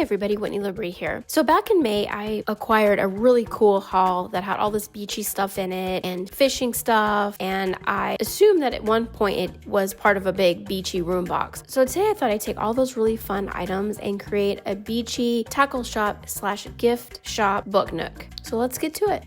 everybody, Whitney Labrie here. So back in May, I acquired a really cool haul that had all this beachy stuff in it and fishing stuff, and I assumed that at one point it was part of a big beachy room box. So today I thought I'd take all those really fun items and create a beachy tackle shop / gift shop book nook. So let's get to it.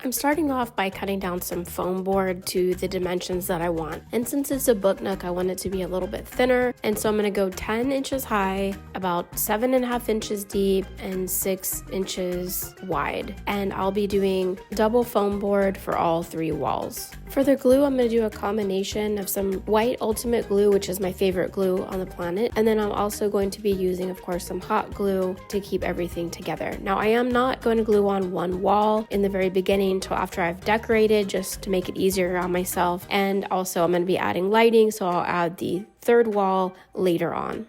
I'm starting off by cutting down some foam board to the dimensions that I want. And since it's a book nook, I want it to be a little bit thinner. And so I'm going to go 10 inches high, about 7.5 inches deep, and 6 inches wide. And I'll be doing double foam board for all 3 walls. For the glue, I'm going to do a combination of some white ultimate glue, which is my favorite glue on the planet. And then I'm also going to be using, of course, some hot glue to keep everything together. Now, I am not going to glue on one wall in the very beginning until after I've decorated, just to make it easier on myself. And also I'm going to be adding lighting, so I'll add the third wall later on.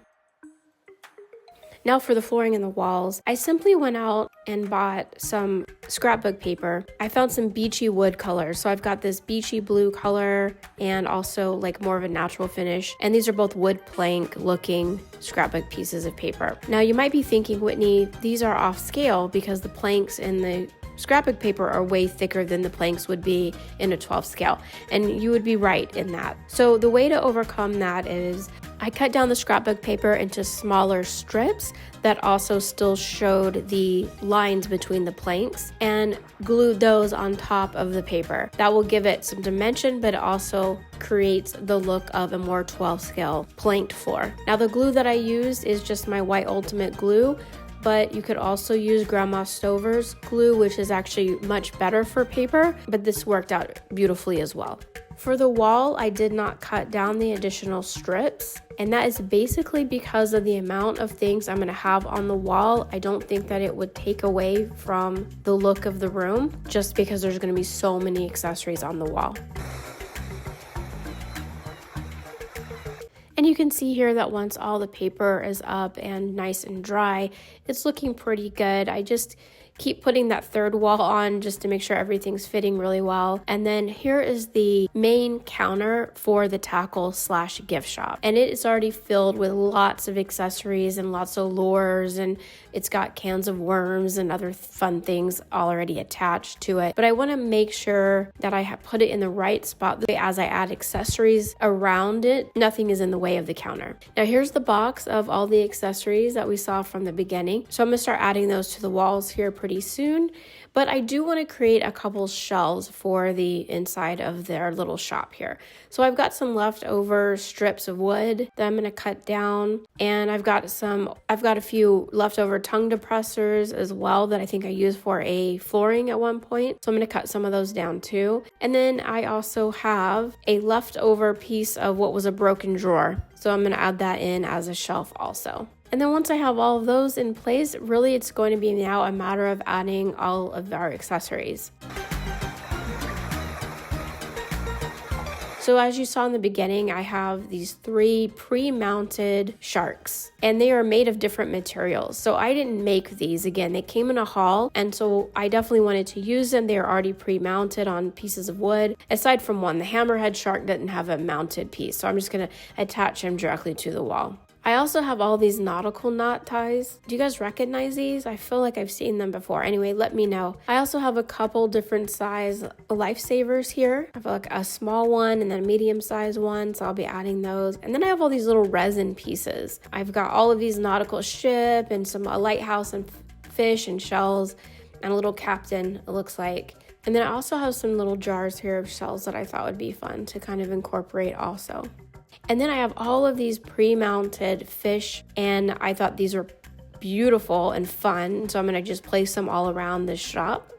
Now for the flooring and the walls, I simply went out and bought some scrapbook paper. I found some beachy wood colors. So I've got this beachy blue color and also like more of a natural finish. And these are both wood plank looking scrapbook pieces of paper. Now you might be thinking, Whitney, these are off scale because the planks in the scrapbook paper are way thicker than the planks would be in a 12 scale. And you would be right in that. So the way to overcome that is I cut down the scrapbook paper into smaller strips that also still showed the lines between the planks and glued those on top of the paper. That will give it some dimension, but it also creates the look of a more 12 scale planked floor. Now the glue that I used is just my white ultimate glue, but you could also use Grandma Stover's glue, which is actually much better for paper, but this worked out beautifully as well. For the wall, I did not cut down the additional strips, and that is basically because of the amount of things I'm going to have on the wall. I don't think that it would take away from the look of the room, just because there's going to be so many accessories on the wall. And you can see here that once all the paper is up and nice and dry, it's looking pretty good. I just keep putting that third wall on just to make sure everything's fitting really well. And then here is the main counter for the tackle / gift shop. And it is already filled with lots of accessories and lots of lures, and it's got cans of worms and other fun things already attached to it. But I want to make sure that I have put it in the right spot as I add accessories around it. Nothing is in the way of the counter. Now here's the box of all the accessories that we saw from the beginning. So I'm going to start adding those to the walls here pretty soon, but I do want to create a couple shelves for the inside of their little shop here. So I've got some leftover strips of wood that I'm going to cut down, and I've got a few leftover tongue depressors as well that I think I used for a flooring at one point. So I'm going to cut some of those down too. And then I also have a leftover piece of what was a broken drawer. So I'm going to add that in as a shelf also. And then once I have all of those in place, really it's going to be now a matter of adding all of our accessories. So as you saw in the beginning, I have these 3 pre-mounted sharks, and they are made of different materials. So I didn't make these. Again, they came in a haul, and so I definitely wanted to use them. They are already pre-mounted on pieces of wood, aside from one. The hammerhead shark didn't have a mounted piece, so I'm just going to attach him directly to the wall. I also have all these nautical knot ties. Do you guys recognize these? I feel like I've seen them before. Anyway, let me know. I also have a couple different size lifesavers here. I have like a small one and then a medium size one, so I'll be adding those. And then I have all these little resin pieces. I've got all of these nautical ship and a lighthouse and fish and shells and a little captain, it looks like. And then I also have some little jars here of shells that I thought would be fun to kind of incorporate also. And then I have all of these pre-mounted fish, and I thought these were beautiful and fun, so I'm going to just place them all around this shop.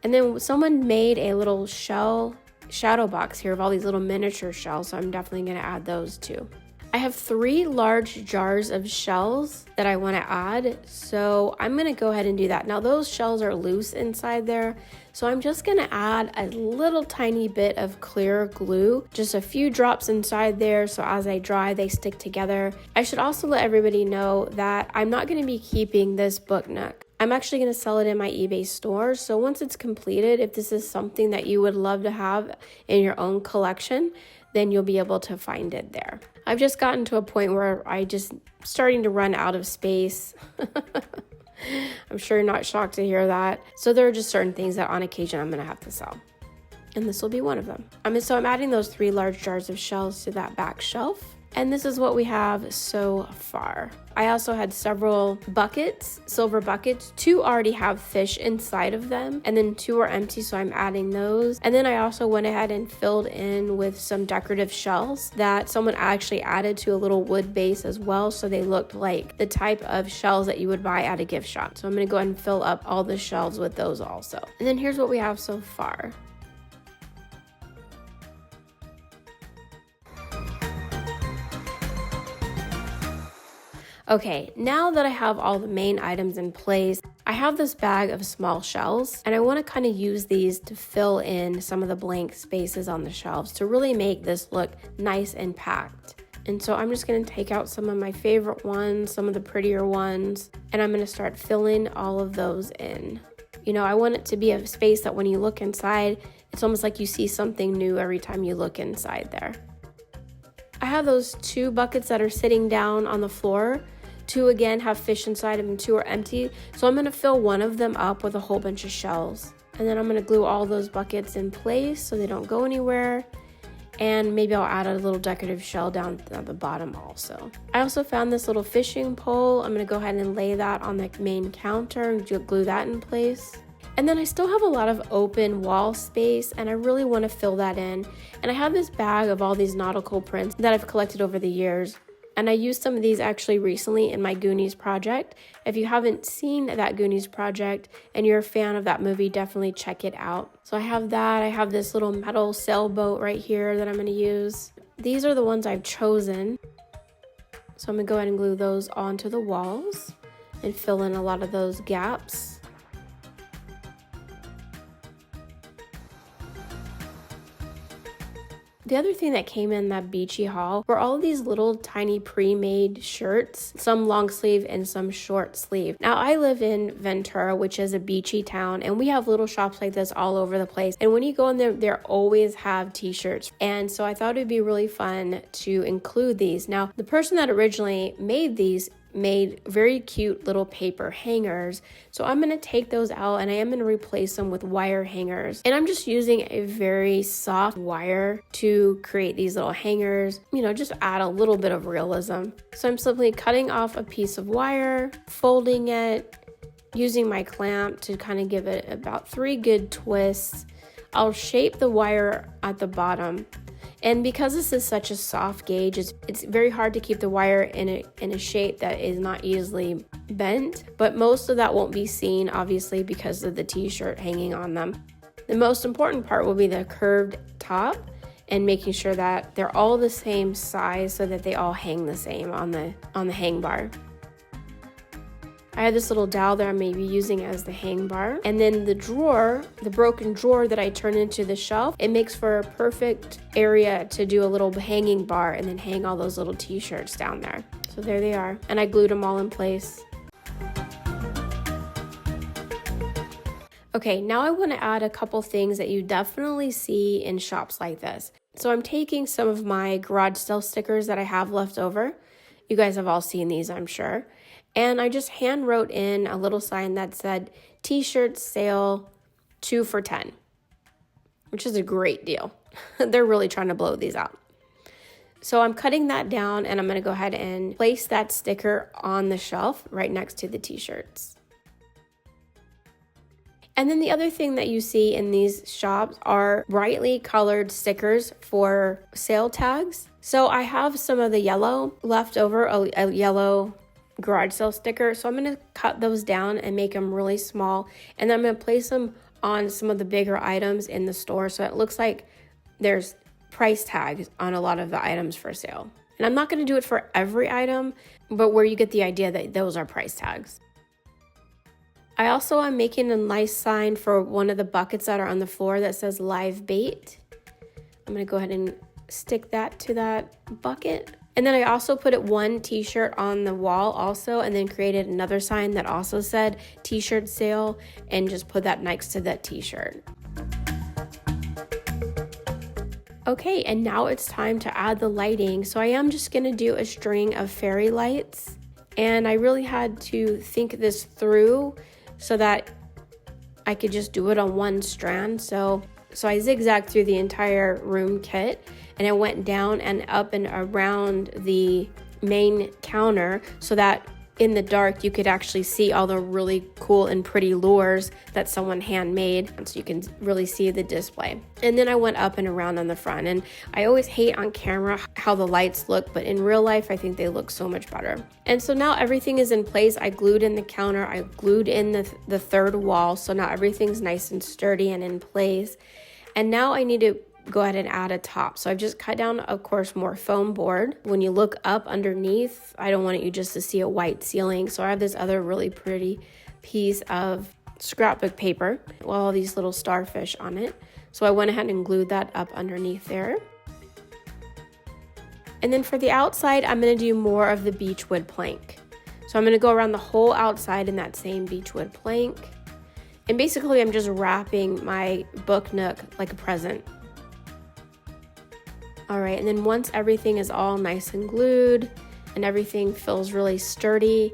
And then someone made a little shell shadow box here of all these little miniature shells, so I'm definitely going to add those too. I have 3 large jars of shells that I want to add, so I'm going to go ahead and do that. Now those shells are loose inside there, so I'm just going to add a little tiny bit of clear glue, just a few drops inside there, so as I dry they stick together. I should also let everybody know that I'm not going to be keeping this book nook. I'm actually going to sell it in my eBay store, so once it's completed, if this is something that you would love to have in your own collection, then you'll be able to find it there. I've just gotten to a point where I just starting to run out of space. I'm sure you're not shocked to hear that. So there are just certain things that on occasion I'm gonna have to sell. And this will be one of them. So I'm adding those 3 large jars of shells to that back shelf. And this is what we have so far. I also had several buckets, silver buckets. 2 already have fish inside of them, and then 2 are empty, so I'm adding those. And then I also went ahead and filled in with some decorative shells that someone actually added to a little wood base as well, so they looked like the type of shells that you would buy at a gift shop. So I'm gonna go ahead and fill up all the shelves with those also. And then here's what we have so far. Okay, now that I have all the main items in place, I have this bag of small shells, and I want to kind of use these to fill in some of the blank spaces on the shelves to really make this look nice and packed. And so I'm just going to take out some of my favorite ones, some of the prettier ones, and I'm going to start filling all of those in. You know, I want it to be a space that when you look inside, it's almost like you see something new every time you look inside there. I have those 2 buckets that are sitting down on the floor. 2 again have fish inside them and 2 are empty. So I'm gonna fill one of them up with a whole bunch of shells. And then I'm gonna glue all those buckets in place so they don't go anywhere. And maybe I'll add a little decorative shell down at the bottom also. I also found this little fishing pole. I'm gonna go ahead and lay that on the main counter and glue that in place. And then I still have a lot of open wall space, and I really want to fill that in. And I have this bag of all these nautical prints that I've collected over the years. And I used some of these actually recently in my Goonies project. If you haven't seen that Goonies project and you're a fan of that movie, definitely check it out. So I have that. I have this little metal sailboat right here that I'm going to use. These are the ones I've chosen. So I'm going to go ahead and glue those onto the walls and fill in a lot of those gaps. The other thing that came in that Beachy haul were all of these little tiny pre-made shirts, some long sleeve and some short sleeve. Now I live in Ventura, which is a beachy town, and we have little shops like this all over the place. And when you go in there, they always have t-shirts. And so I thought it'd be really fun to include these. Now, the person that originally made these made very cute little paper hangers, so I'm going to take those out and I am going to replace them with wire hangers. And I'm just using a very soft wire to create these little hangers, you know, just add a little bit of realism. So I'm simply cutting off a piece of wire, folding it, using my clamp to kind of give it about 3 good twists. I'll shape the wire at the bottom. And because this is such a soft gauge, it's very hard to keep the wire in a shape that is not easily bent, but most of that won't be seen, obviously, because of the t-shirt hanging on them. The most important part will be the curved top and making sure that they're all the same size so that they all hang the same on the hang bar. I have this little dowel that I'm maybe using as the hang bar. And then the drawer, the broken drawer that I turn into the shelf, it makes for a perfect area to do a little hanging bar and then hang all those little t-shirts down there. So there they are. And I glued them all in place. Okay, now I want to add a couple things that you definitely see in shops like this. So I'm taking some of my garage sale stickers that I have left over. You guys have all seen these, I'm sure. And I just hand wrote in a little sign that said t-shirt sale 2 for $10, which is a great deal. They're really trying to blow these out. So I'm cutting that down and I'm going to go ahead and place that sticker on the shelf right next to the t-shirts. And then the other thing that you see in these shops are brightly colored stickers for sale tags. So I have some of the yellow left over, a yellow garage sale sticker. So I'm going to cut those down and make them really small. And then I'm going to place them on some of the bigger items in the store. So it looks like there's price tags on a lot of the items for sale. And I'm not going to do it for every item, but where you get the idea that those are price tags. I also am making a nice sign for one of the buckets that are on the floor that says live bait. I'm going to go ahead and stick that to that bucket. And then I also put one t-shirt on the wall also, and then created another sign that also said t-shirt sale and just put that next to that t-shirt. Okay, and now it's time to add the lighting. So I am just gonna do a string of fairy lights, and I really had to think this through so that I could just do it on one strand. So I zigzagged through the entire room kit, and I went down and up and around the main counter so that in the dark you could actually see all the really cool and pretty lures that someone handmade, so you can really see the display. And then I went up and around on the front, and I always hate on camera how the lights look, but in real life I think they look so much better. And so now everything is in place. I glued in the counter, I glued in the third wall, so now everything's nice and sturdy and in place. And now I need to go ahead and add a top. So I've just cut down, of course, more foam board. When you look up underneath, I don't want you just to see a white ceiling. So I have this other really pretty piece of scrapbook paper with all these little starfish on it. So I went ahead and glued that up underneath there. And then for the outside, I'm going to do more of the beechwood plank. So I'm going to go around the whole outside in that same beechwood plank. And basically I'm just wrapping my book nook like a present. All right, and then once everything is all nice and glued and everything feels really sturdy,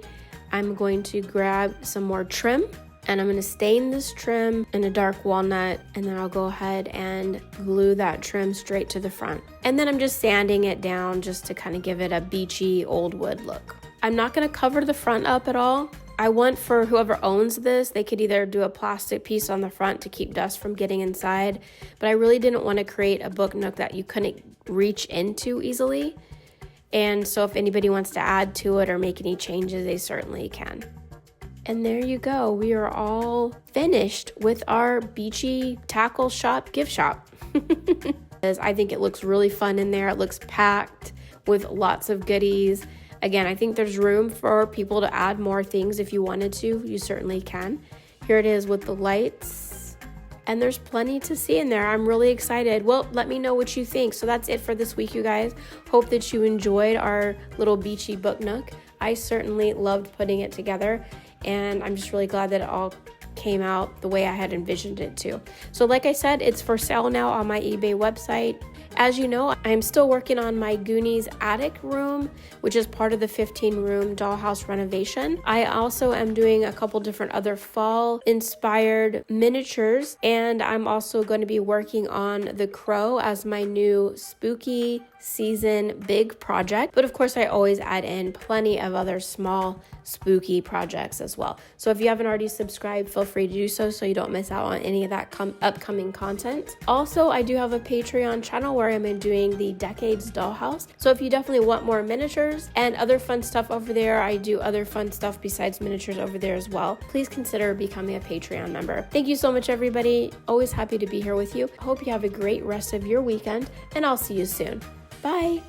I'm going to grab some more trim, and I'm going to stain this trim in a dark walnut, and then I'll go ahead and glue that trim straight to the front. And then I'm just sanding it down just to kind of give it a beachy old wood look. I'm not going to cover the front up at all. I want for whoever owns this, they could either do a plastic piece on the front to keep dust from getting inside, but I really didn't want to create a book nook that you couldn't reach into easily. And so if anybody wants to add to it or make any changes, they certainly can. And there you go. We are all finished with our Beachy Tackle Shop gift shop. I think it looks really fun in there. It looks packed with lots of goodies. Again, I think there's room for people to add more things if you wanted to. You certainly can. Here it is with the lights. And there's plenty to see in there. I'm really excited. Well, let me know what you think. So that's it for this week, you guys. Hope that you enjoyed our little beachy book nook. I certainly loved putting it together, and I'm just really glad that it all came out the way I had envisioned it to. So like I said, it's for sale now on my eBay website. As you know, I'm still working on my Goonies attic room, which is part of the 15-room dollhouse renovation. I also am doing a couple different other fall-inspired miniatures, and I'm also going to be working on the crow as my new spooky season big project. But of course, I always add in plenty of other small spooky projects as well. So if you haven't already subscribed, feel free to do so you don't miss out on any of that upcoming content. Also, I do have a Patreon channel where I'm doing the Decades Dollhouse. So if you definitely want more miniatures and other fun stuff over there, I do other fun stuff besides miniatures over there as well. Please consider becoming a Patreon member. Thank you so much, everybody. Always happy to be here with you. Hope you have a great rest of your weekend, and I'll see you soon. Bye.